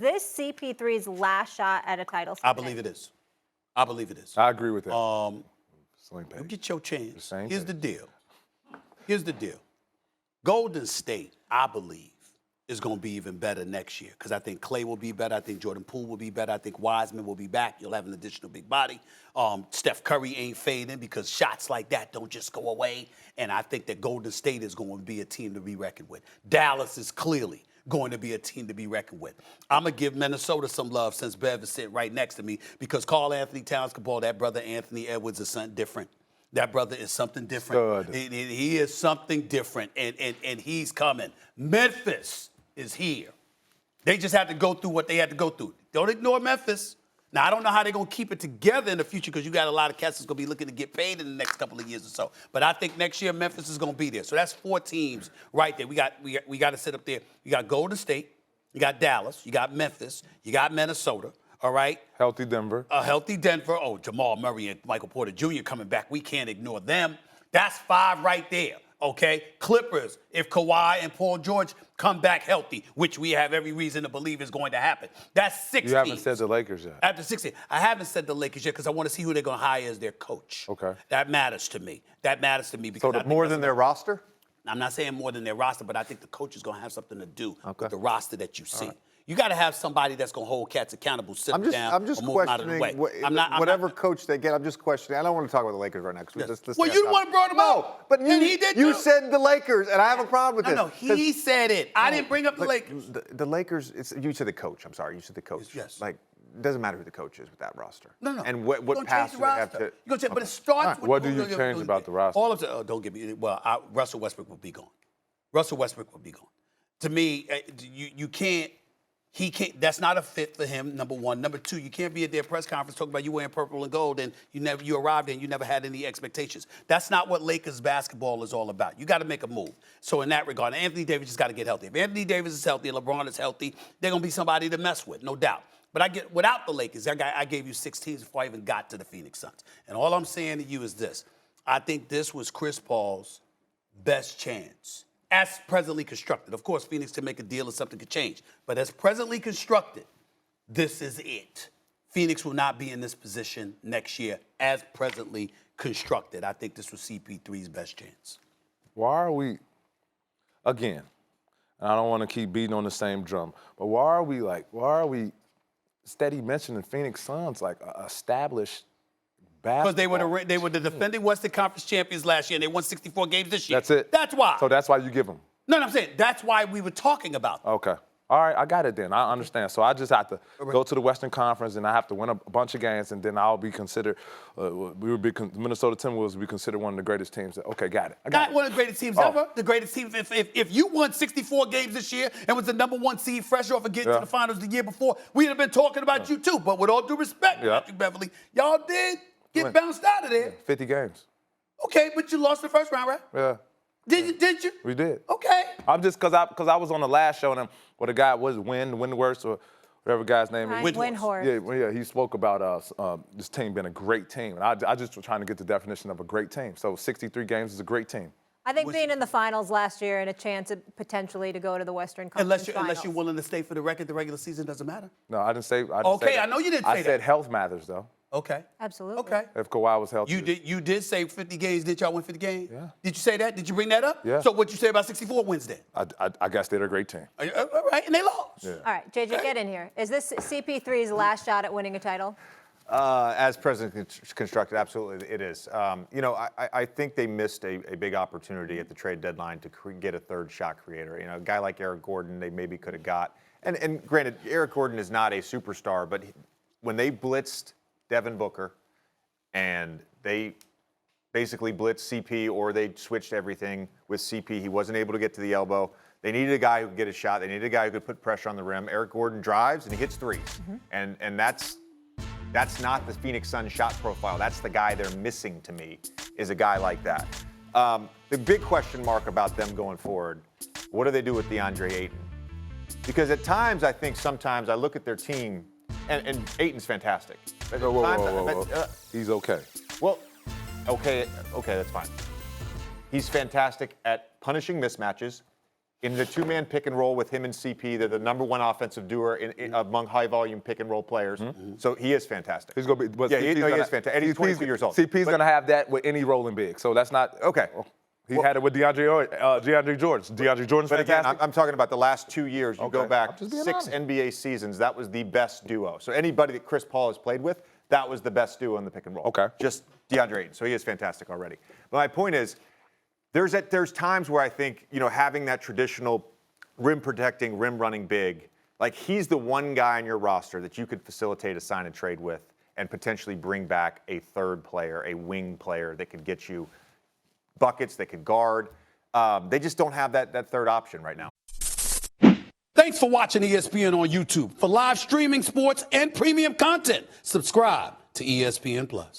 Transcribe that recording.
this CP3's last shot at a title? I believe it is. I believe it is. I agree with that. You get your chance. same Here's page. the deal. Here's the deal. Golden State, I believe, is going to be even better next year because I think Clay will be better. I think Jordan Poole will be better. I think Wiseman will be back. You'll have an additional big body. Steph Curry ain't fading because shots like that don't just go away. And I think that Golden State is going to be a team to be reckoned with. Dallas is clearly going to be a team to be reckoned with. I'm going to give Minnesota some love since Bev is sitting right next to me because Karl Anthony Towns can ball. That brother Anthony Edwards is something different. That brother is something different. Stud. He is something different, and he's coming. Memphis is here. They just had to go through what they had to go through. Don't ignore Memphis. Now, I don't know how they're going to keep it together in the future because you got a lot of cats that's going to be looking to get paid in the next couple of years or so. But I think next year Memphis is going to be there. So that's 4 teams right there. We got to sit up there. You got Golden State. You got Dallas. You got Memphis. You got Minnesota. All right? Healthy Denver. A healthy Denver. Oh, Jamal Murray and Michael Porter Jr. coming back. We can't ignore them. That's 5 right there. Okay? Clippers, if Kawhi and Paul George come back healthy, which we have every reason to believe is going to happen. That's 6 You haven't teams. said the Lakers yet. After 16. I haven't said the Lakers yet because I want to see who they're going to hire as their coach. Okay. That matters to me. That matters to me because So I think more that's than their roster? I'm not saying more than their roster, but I think the coach is going to have something to do Okay. with the roster that you see. You got to have somebody that's going to hold cats accountable, sit them down, I'm just or move them out of the way. questioning I'm not, whatever coach they get. I'm just questioning. I don't want to talk about the Lakers right now because Well, you the one who brought him No, up. but And he did you too. said the Lakers, and I have a problem with No, this. no, he said it. I didn't bring up the Look, Lakers. The Lakers. You said the coach. I'm sorry. You said the coach. Yes. Like, it doesn't matter who the coach is with that roster. No, no. And You're what gonna pass change do the they have roster. to? You're gonna change, but it starts with What do you change about the roster? All of the don't get me. Well, Russell Westbrook will be gone. Russell Westbrook will be gone. To me, you can't. He can't. That's not a fit for him. Number one. Number two, you can't be at their press conference talking about you wearing purple and gold and you arrived and you never had any expectations. That's not what Lakers basketball is all about. You got to make a move. So in that regard, Anthony Davis just got to get healthy. If Anthony Davis is healthy and LeBron is healthy, they're gonna be somebody to mess with, no doubt. But without the Lakers, I gave you 6 teams before I even got to the Phoenix Suns. And all I'm saying to you is this: I think this was Chris Paul's best chance. As presently constructed. Of course, Phoenix to make a deal or something could change. But as presently constructed, this is it. Phoenix will not be in this position next year as presently constructed. I think this was CP3's best chance. Why are we, again, and I don't want to keep beating on the same drum, but why are we steady mentioning Phoenix Suns like established basketball? Because they were the defending Western Conference champions last year and they won 64 games this year. That's it. That's why. So that's why you give them. No, I'm saying that's why we were talking about them. Okay. All right, I got it then. I understand. So I just have to go to the Western Conference and I have to win a bunch of games and then I'll be considered, Minnesota Timberwolves will be considered one of the greatest teams. Okay, got it. I got Not it. one of the greatest teams ever. The greatest team. If you won 64 games this year and was the number 1 seed fresh off of getting to the finals the year before, we'd have been talking about you too. But with all due respect, Patrick Beverly, y'all did get bounced out of there. 50 games. Okay, but you lost the first round, right? Yeah. Did you? We did. Okay. I'm just because I was on the last show and the guy was Windhorst or whatever guy's name is. Windhorst. Yeah, he spoke about this team being a great team. And I just was trying to get the definition of a great team. So 63 games is a great team. I think being in the finals last year and a chance potentially to go to the Western Conference Unless you're willing to stay for the record, the regular season doesn't matter. No, I didn't say. I know you didn't say that. I said health matters though. Okay. Absolutely. Okay. If Kawhi was healthy. You did say 50 games. Did y'all win 50 games? Yeah. Did you say that? Did you bring that up? Yeah. So what you say about 64 wins then? I guess they're a great team. All right, and they lost. Yeah. All right, JJ, get in here. Is this CP3's last shot at winning a title? As president constructed, absolutely it is. I think they missed a big opportunity at the trade deadline to get a third shot creator. You know, a guy like Eric Gordon, they maybe could have got. And granted, Eric Gordon is not a superstar, but when they blitzed Devin Booker and they basically blitzed CP or they switched everything with CP, he wasn't able to get to the elbow. They needed a guy who could get a shot. They needed a guy who could put pressure on the rim. Eric Gordon drives and he hits threes. And that's not the Phoenix Suns shot profile. That's the guy they're missing to me, is a guy like that. The big question mark about them going forward, what do they do with DeAndre Ayton? Because at times, I think sometimes I look at their team, and Ayton's fantastic. But at times, He's okay. well, okay, that's fine. He's fantastic at punishing mismatches. in the two-man pick and roll with him and CP. They're the number one offensive doer among high-volume pick and roll players. So he is fantastic. He's going to be. But Yeah, he CP's is fantastic. And he's 22 years old. CP's going to have that with any rolling big. So that's not Okay. He had it with DeAndre Jordan. DeAndre Jordan's But again, fantastic. I'm talking about the last 2 years. You go Okay. back I'm just being 6 honest. NBA seasons. That was the best duo. So anybody that Chris Paul has played with, that was the best duo in the pick and roll. Okay. Just DeAndre Ayton. So he is fantastic already. But my point is, there's times where I think, having that traditional rim protecting, rim running big, like he's the one guy on your roster that you could facilitate a sign and trade with and potentially bring back a third player, a wing player that could get you buckets, that could guard. They just don't have that third option right now. Thanks for watching ESPN on YouTube. For live streaming sports and premium content, subscribe to ESPN Plus.